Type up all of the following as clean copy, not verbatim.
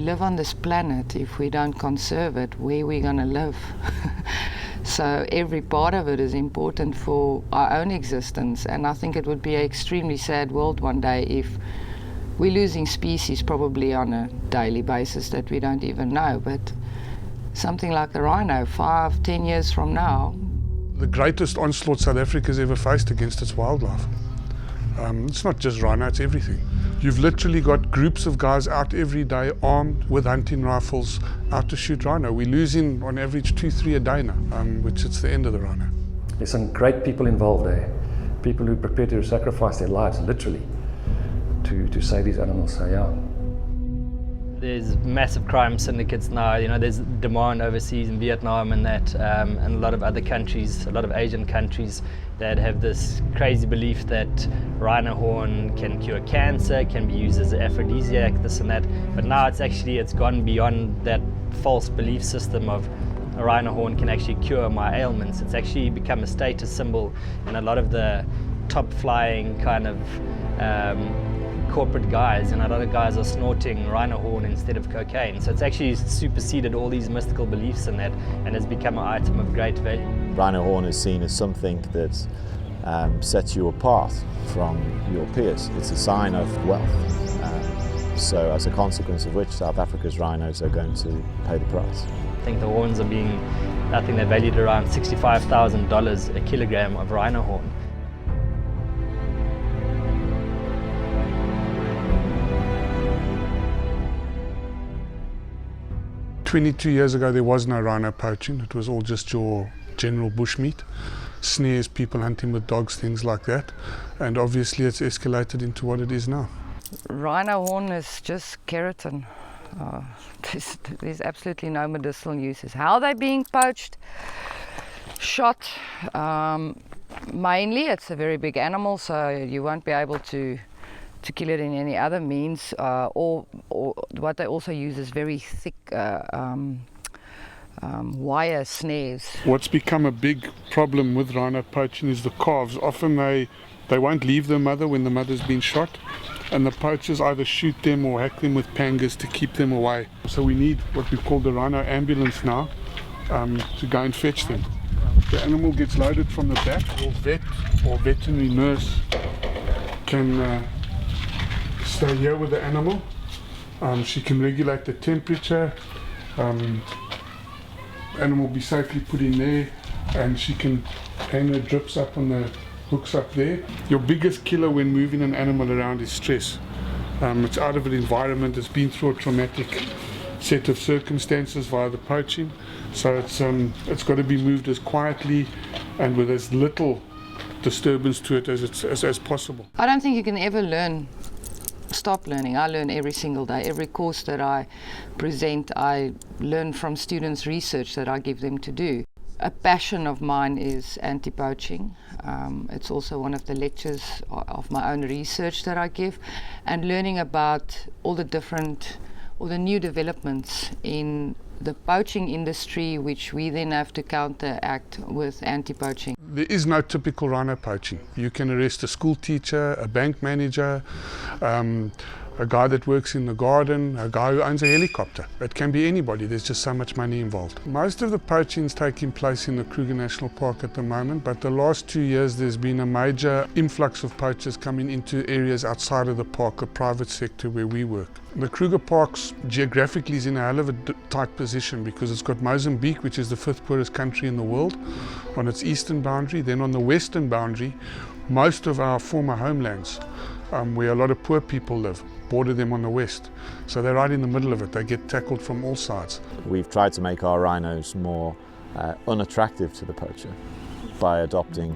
live on this planet, if we don't conserve it, where are we going to live? So every part of it is important for our own existence, and I think it would be an extremely sad world one day if we're losing species probably on a daily basis that we don't even know, but something like the rhino, 5-10 years from now. The greatest onslaught South Africa's ever faced against its wildlife. It's not just rhino, it's everything. You've literally got groups of guys out every day armed with hunting rifles out to shoot rhino. We're losing on average 2-3 a day now, which is the end of the rhino. There's some great people involved there. People who are prepared to sacrifice their lives, literally, to save these animals, so yeah. There's massive crime syndicates now, there's demand overseas in Vietnam and that, and a lot of other countries, a lot of Asian countries that have this crazy belief that rhino horn can cure cancer, can be used as an aphrodisiac, this and that. But now it's gone beyond that false belief system of a rhino horn can actually cure my ailments. It's actually become a status symbol, and a lot of the top flying kind of corporate guys, and a lot of guys are snorting rhino horn instead of cocaine. So it's actually superseded all these mystical beliefs in that, and has become an item of great value. Rhino horn is seen as something that sets you apart from your peers. It's a sign of wealth. So as a consequence of which, South Africa's rhinos are going to pay the price. I think the horns are they're valued around $65,000 a kilogram of rhino horn. "22 years ago, there was no rhino poaching. It was all just your general bushmeat, snares, people hunting with dogs, things like that. And obviously it's escalated into what it is now. Rhino horn is just keratin. There's absolutely no medicinal uses. How are they being poached? Shot. Mainly, it's a very big animal, so you won't be able to kill it in any other means, or what they also use is very thick wire snares. What's become a big problem with rhino poaching is the calves. Often they won't leave their mother when the mother's been shot, and the poachers either shoot them or hack them with pangas to keep them away. So we need what we call the rhino ambulance now to go and fetch them. The animal gets loaded from the back, or vet or veterinary nurse can stay here with the animal. She can regulate the temperature. Animal will be safely put in there, and she can hang her drips up on the hooks up there. Your biggest killer when moving an animal around is stress. It's out of an environment, it's been through a traumatic set of circumstances via the poaching, so it's got to be moved as quietly and with as little disturbance to it as possible. I don't think you can ever stop learning. I learn every single day. Every course that I present, I learn from students' research that I give them to do. A passion of mine is anti-poaching. It's also one of the lectures of my own research that I give, and learning about all the new developments in the poaching industry, which we then have to counteract with anti-poaching. There is no typical rhino poaching. You can arrest a school teacher, a bank manager, a guy that works in the garden, a guy who owns a helicopter. It can be anybody. There's just so much money involved. Most of the poaching is taking place in the Kruger National Park at the moment, but the last 2 years there's been a major influx of poachers coming into areas outside of the park, the private sector where we work. The Kruger Park's geographically is in a hell of a tight position because it's got Mozambique, which is the 5th poorest country in the world, on its eastern boundary. Then on the western boundary, most of our former homelands, where a lot of poor people live, border them on the west. So they're right in the middle of it. They get tackled from all sides. We've tried to make our rhinos more unattractive to the poacher by adopting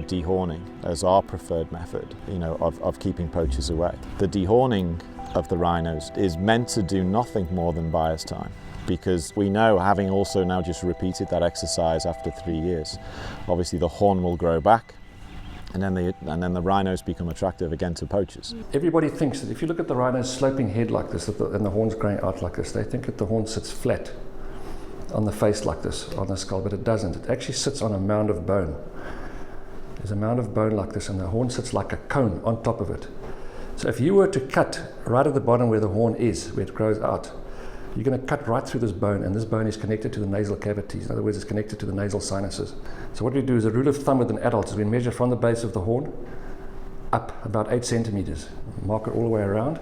dehorning as our preferred method, of keeping poachers away. The dehorning of the rhinos is meant to do nothing more than buy us time, because we know, having also now just repeated that exercise after 3 years, obviously the horn will grow back, and then the rhinos become attractive again to poachers. Everybody thinks that if you look at the rhino's sloping head like this, and the horn's growing out like this, they think that the horn sits flat on the face like this, on the skull, but it doesn't. It actually sits on a mound of bone. There's a mound of bone like this, and the horn sits like a cone on top of it. So if you were to cut right at the bottom where the horn is, where it grows out, you're going to cut right through this bone, and this bone is connected to the nasal cavities. In other words, it's connected to the nasal sinuses. So what we do is a rule of thumb with an adult is we measure from the base of the horn up about 8 centimeters, mark it all the way around,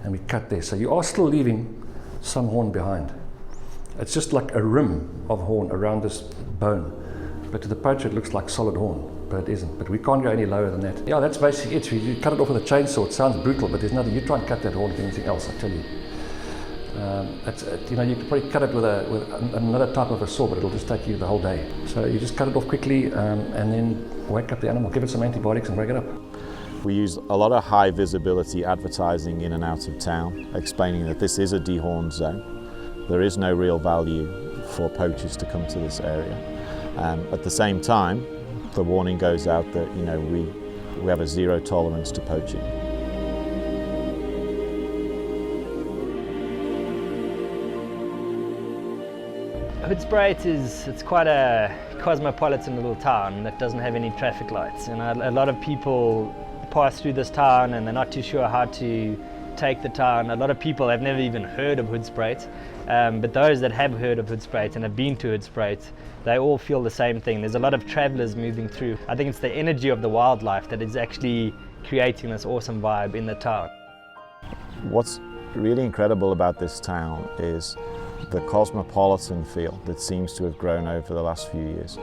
and we cut there. So you are still leaving some horn behind. It's just like a rim of horn around this bone, but to the poacher it looks like solid horn, but it isn't. But we can't go any lower than that. Yeah, that's basically it. You cut it off with a chainsaw. It sounds brutal, but there's nothing. You try and cut that horn with anything else, I tell you. You could probably cut it with another type of a saw, but it'll just take you the whole day. So you just cut it off quickly and then wake up the animal, give it some antibiotics and break it up. We use a lot of high visibility advertising in and out of town, explaining that this is a dehorned zone. There is no real value for poachers to come to this area. At the same time, the warning goes out that we have a zero tolerance to poaching. Hoedspruit it's quite a cosmopolitan little town that doesn't have any traffic lights. A lot of people pass through this town and they're not too sure how to take the town. A lot of people have never even heard of Hoedspruit, but those that have heard of Hoedspruit and have been to Hoedspruit, they all feel the same thing. There's a lot of travellers moving through. I think it's the energy of the wildlife that is actually creating this awesome vibe in the town. What's really incredible about this town is the cosmopolitan feel that seems to have grown over the last few years.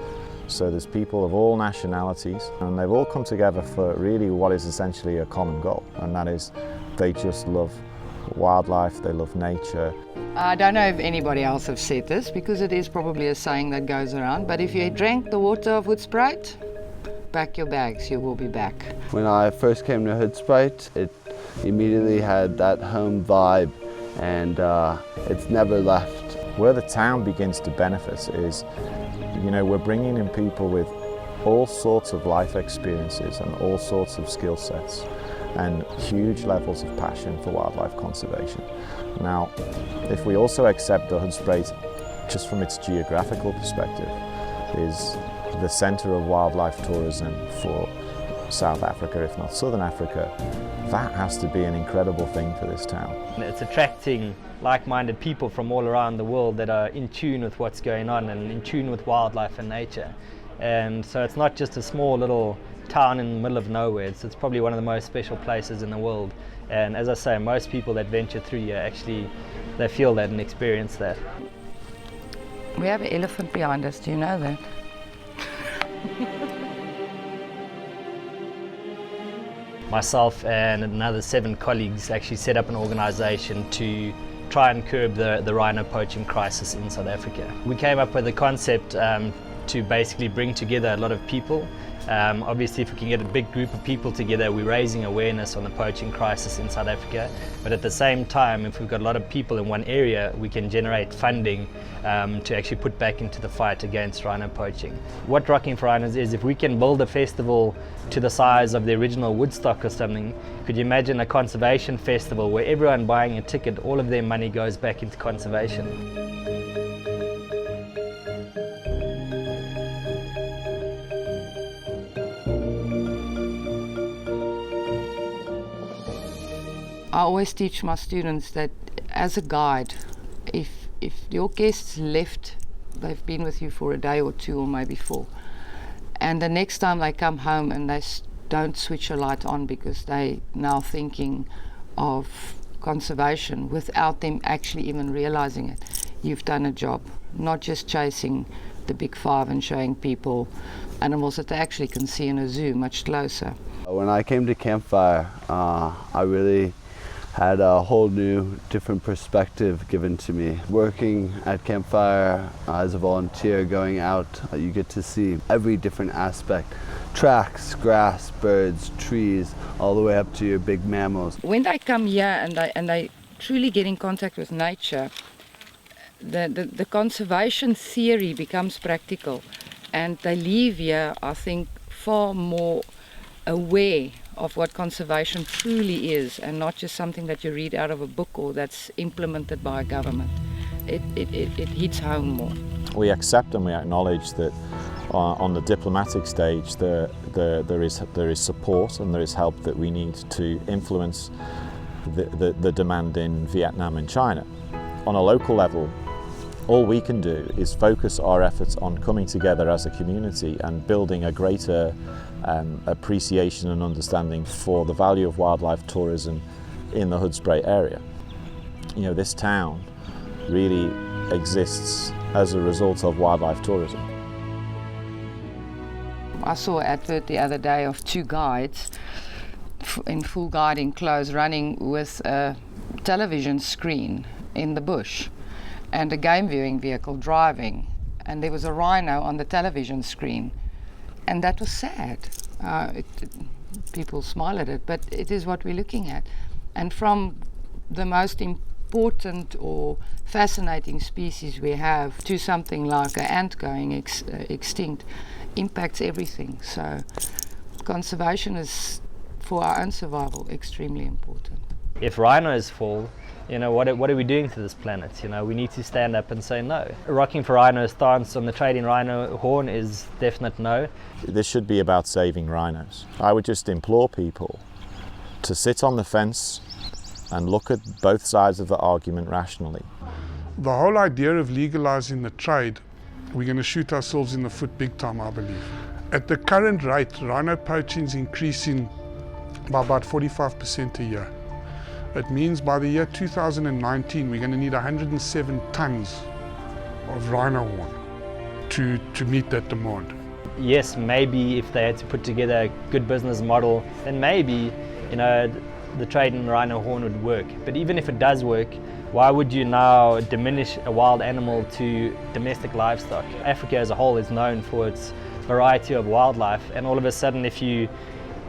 So there's people of all nationalities, and they've all come together for really what is essentially a common goal, and that is they just love wildlife, they love nature. I don't know if anybody else has said this, because it is probably a saying that goes around, but if you drank the water of Hoedspruit, pack your bags, you will be back. When I first came to Hoedspruit, it immediately had that home vibe, and it's never left. Where the town begins to benefit is, we're bringing in people with all sorts of life experiences and all sorts of skill sets and huge levels of passion for wildlife conservation. Now, if we also accept that Hoedspruit, just from its geographical perspective, is the centre of wildlife tourism for South Africa, if not Southern Africa, that has to be an incredible thing for this town. It's attracting like-minded people from all around the world that are in tune with what's going on and in tune with wildlife and nature. And so it's not just a small little town in the middle of nowhere. It's probably one of the most special places in the world. And as I say, most people that venture through here actually, they feel that and experience that. We have an elephant behind us, do you know that? Myself and another 7 colleagues actually set up an organisation to try and curb the rhino poaching crisis in South Africa. We came up with a concept to basically bring together a lot of people. Obviously, if we can get a big group of people together, we're raising awareness on the poaching crisis in South Africa. But at the same time, if we've got a lot of people in one area, we can generate funding to actually put back into the fight against rhino poaching. What Rocking for Rhinos is, if we can build a festival to the size of the original Woodstock or something, could you imagine a conservation festival where everyone buying a ticket, all of their money goes back into conservation? I always teach my students that as a guide, if your guests left, they've been with you for a day or 2 or maybe 4, and the next time they come home and they don't switch a light on because they now thinking of conservation without them actually even realizing it, you've done a job, not just chasing the big 5 and showing people animals that they actually can see in a zoo much closer. When I came to Campfire, I really had a whole new different perspective given to me. Working at Campfire as a volunteer, going out, you get to see every different aspect. Tracks, grass, birds, trees, all the way up to your big mammals. When they come here and they truly get in contact with nature, the conservation theory becomes practical, and they leave here, I think, far more aware of what conservation truly is, and not just something that you read out of a book or that's implemented by a government. It hits home more. We accept and we acknowledge that On the diplomatic stage, there is support and there is help that we need to influence the demand in Vietnam and China. On a local level, all we can do is focus our efforts on coming together as a community and building a greater appreciation and understanding for the value of wildlife tourism in the Hoedspruit area. You know, this town really exists as a result of wildlife tourism. I saw an advert the other day of two guides in full guiding clothes running with a television screen in the bush and a game viewing vehicle driving, and there was a rhino on the television screen, and that was sad. People smile at it, but it is what we're looking at. And from the most important or fascinating species we have to something like an ant going extinct impacts everything. So conservation is, for our own survival, extremely important. If rhinos fall, you know, what are we doing to this planet? You know, we need to stand up and say no. Rocking for Rhino's stance on the trading rhino horn is definite no. This should be about saving rhinos. I would just implore people to sit on the fence and look at both sides of the argument rationally. The whole idea of legalizing the trade, we're going to shoot ourselves in the foot big time, I believe. At the current rate, rhino poaching is increasing by about 45% a year. It means by the year 2019, we're going to need 107 tons of rhino horn to meet that demand. Yes, maybe if they had to put together a good business model, then maybe, you know, the trade in rhino horn would work. But even if it does work, why would you now diminish a wild animal to domestic livestock? Africa as a whole is known for its variety of wildlife, and all of a sudden if you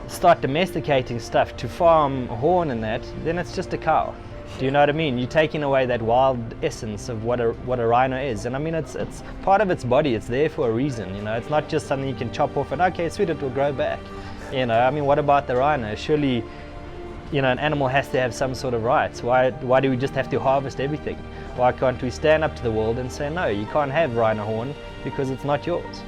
start domesticating stuff to farm horn and that, then it's just a cow. Do you know what I mean? You're taking away that wild essence of what a rhino is. And I mean, it's part of its body. It's there for a reason. You know, it's not just something you can chop off and okay, sweet, it will grow back. You know, I mean, what about the rhino? Surely, you know, an animal has to have some sort of rights. Why do we just have to harvest everything? Why can't we stand up to the world and say, no, you can't have rhino horn because it's not yours?